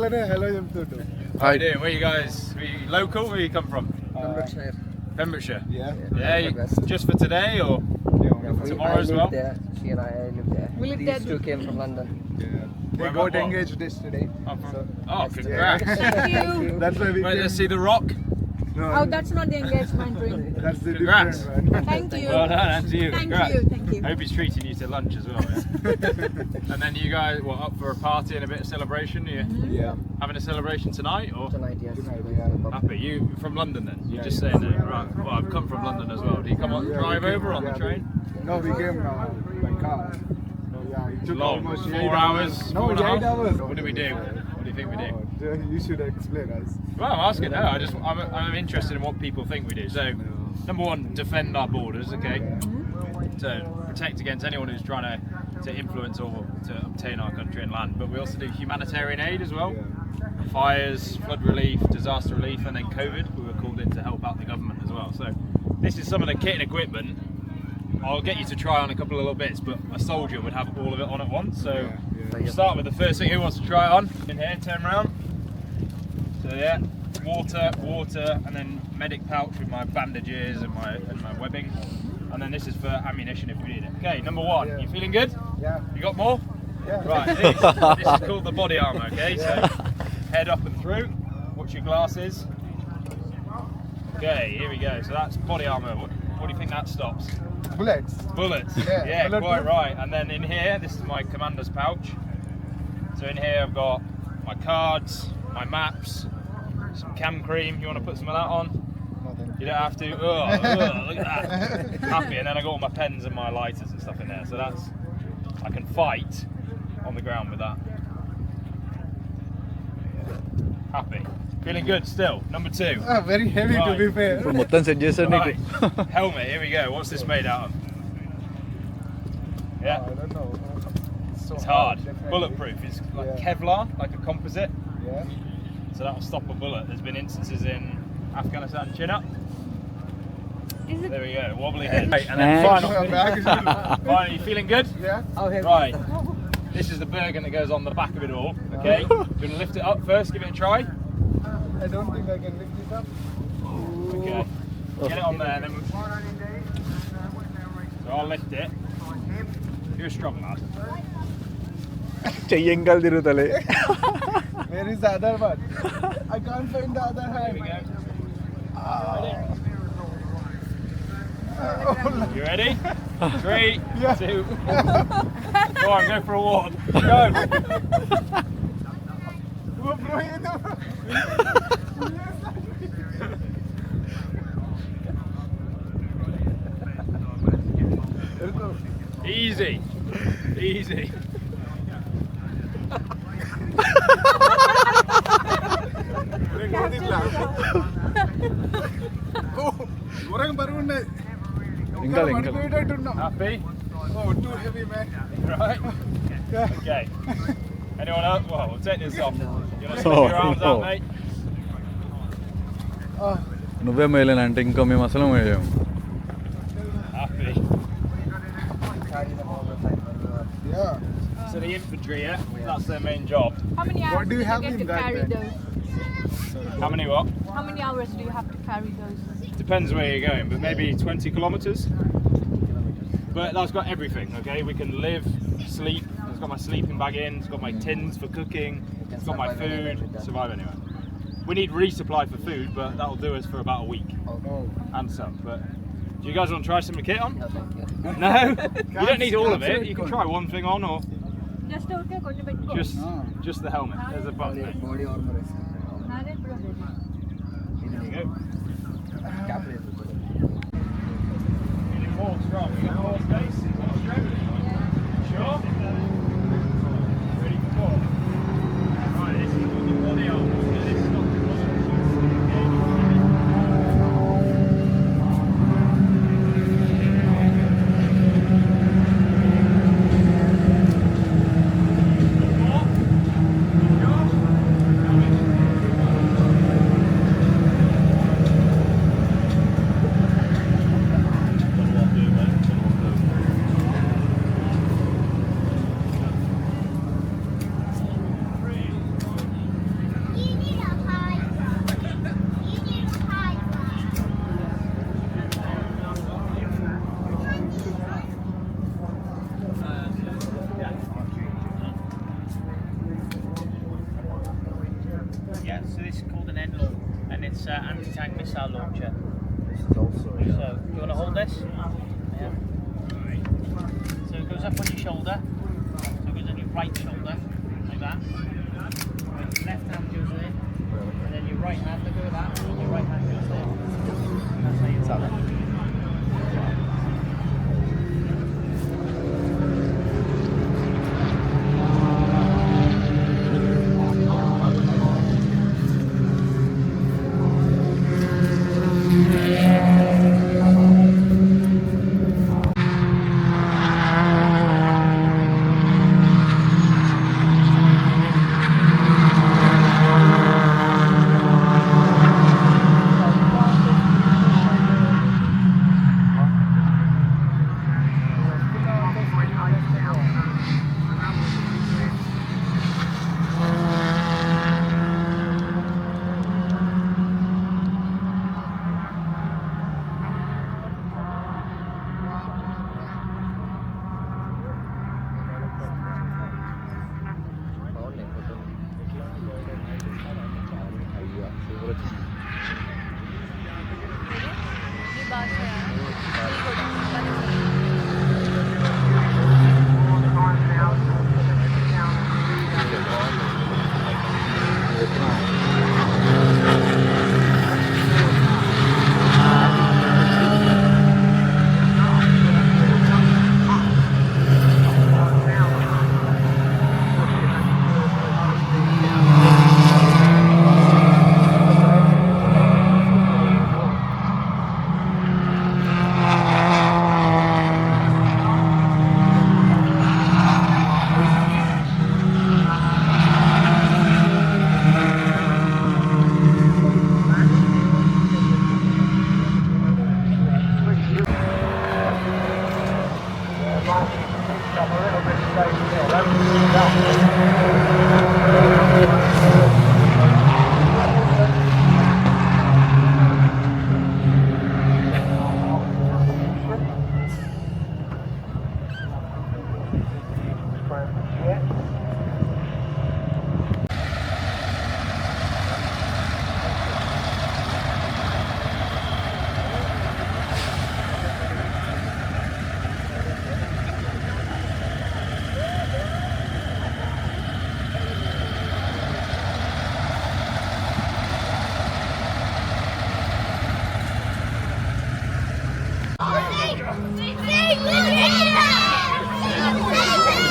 Hello, how you doing? Where you guys? Are you local? Where you come from? Pembrokeshire. Pembrokeshire. Yeah, just for today or tomorrow as well? There. She and I live there. These two came from London. They got engaged yesterday. Oh, congrats! Thank you. That's why we Wait, came. let's see the rock. No, Oh, that's not the engagement ring. that's the Congrats. different one. Thank you. Well done, and to you. Thank Congrats. you. Thank you. Hope he's treating you to lunch as well. Yeah? And then you guys, up for a party and a bit of celebration? You Yeah. having a celebration tonight or? Tonight, yes. Happy. You from London then? You're just saying that, right? Well, I've come from London as well. Do you come on, drive over on the train? No, we came by car. No, yeah, it took Long. almost 4 hours. No, 8 hours. What do we do? What do you think we do? You should explain us. Well, I'm asking. No, I'm interested in what people think we do. So, number one, defend our borders. Okay. To protect against anyone who's trying to influence or to obtain our country and land. But we also do humanitarian aid as well. Fires, flood relief, disaster relief, and then COVID. We were called in to help out the government as well. So, this is some of the kit and equipment. I'll get you to try on a couple of little bits, but a soldier would have all of it on at once. So, we'll start with the first thing. Who wants to try it on? In here, turn around. So yeah, water, and then medic pouch with my bandages and my webbing, and then this is for ammunition if we need it. Okay, number one. You feeling good? Yeah. You got more? Yeah. Right. This is called the body armor. Okay, so head up and through. Watch your glasses. Okay, here we go. So that's body armor. What do you think that stops? Bullets. Bullets. Yeah, Yeah, bulletproof. quite right. And then in here, this is my commander's pouch. So in here I've got my cards, my maps, some cam cream. You want to put some of that on? You don't have to. Look at that. Happy. And then I got all my pens and my lighters and stuff in there. So that's, I can fight on the ground with that. Happy. Feeling good still. Number two. Very heavy to be fair. ఇప్పుడు మొత్తం set చేశారు నీకు Right. Helmet. Here we go. What's this made out of? I Yeah. don't know. So It's hard. definitely. Bulletproof. It's like Yeah. Kevlar, like a composite. Yeah. So that'll stop a bullet. There's been instances in Afghanistan. Chin up. Is it? There we go. Wobbly head. Right, and then Thanks. final, you feeling good? Yeah. Oh, heavy. Right. This is the bergen that goes on the back of it all. Okay. You want to lift it up first? Give it a try. I don't think I can lift this up. Okay. Get it on there. Then so I'll lift it. You're a strong lad. చెయ్యి ఎంకలు తిరుగుతలే Where is the other one? I can't find the other Here we hand. go. You ready? 3, Yeah. 2. Go on, go for a walk. Go. Easy. Easy. ఘోరంగా బరువు ఉన్నాయి ఇంకా పడిపోయేటట్టున్నాం. Happy? Oh, too heavy, man. Right? Yeah. Okay. Anyone else? Well, we'll take this off. You want to Oh, stick your arms no. out, mate? నువ్వే మేలేను అంటే ఇంకా మేము అసలు మేలేము Happy. Carry them all the time when you are. Yeah. So the infantry, yeah? That's their main job. How many hours What do you have get in to that carry then? those? How many what? How many hours do you have to carry those? Depends where you're going, but maybe 20 kilometres. But that's got everything, okay? We can live, sleep. It's got my sleeping bag in. It's got my tins for cooking. It's got my food. Survive anywhere. We need resupply for food, but that'll do us for about a week Oh. and some. But do you guys want to try some kit on? No, thank you. No, you don't need all of it. You can try one thing on, or Just okay, కొంచెం పెట్టుకో. just the helmet. There's a button. there. Body armor is. నాదే ఇప్పుడు. There you go. Cap is. Feeling more strong. You got more space. More strength. Sure. Ready for more. Right, this is the body armor. So this is not the Yeah, so this is called an NLAW, and it's an anti-tank missile launcher. This is also. So, do you want to hold this? Yeah. So it goes up on your shoulder. So it goes on your right shoulder, like that. Right, your left hand goes in, and then your right hand, look at that, and your right hand goes there. That's how you hold it. ये बात है यार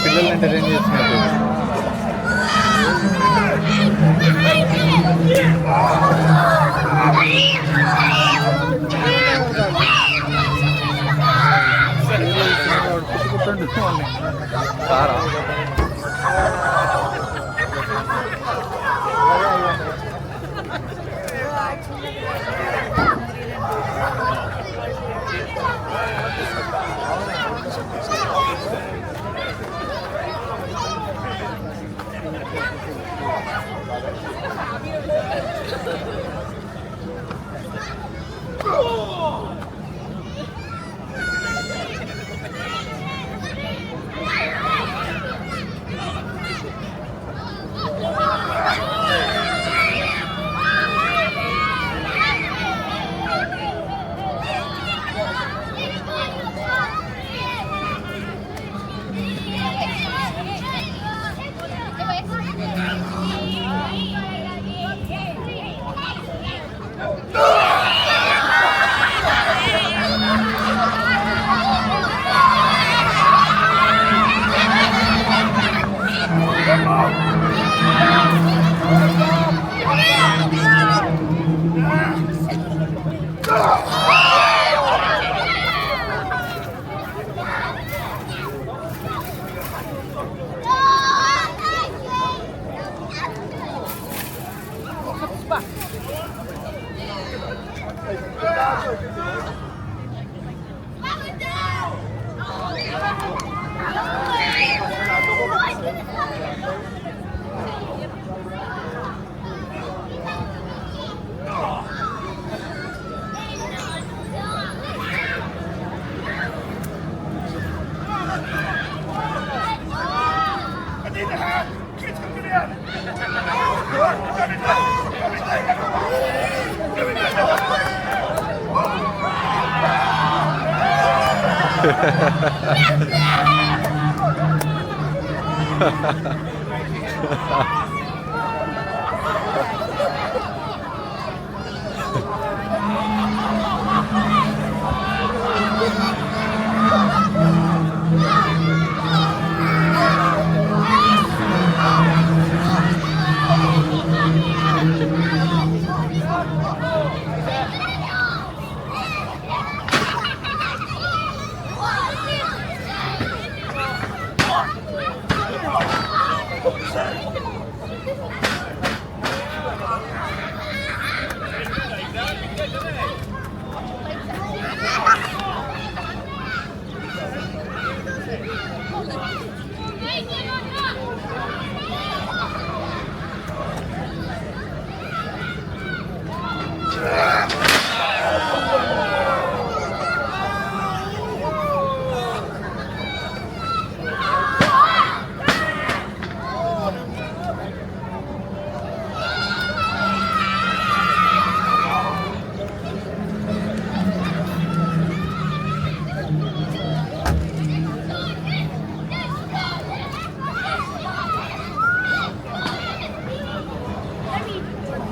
పిల్లల్ని entertain చేస్తున్నట్టు. సారా Kids, come get in!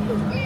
Let me.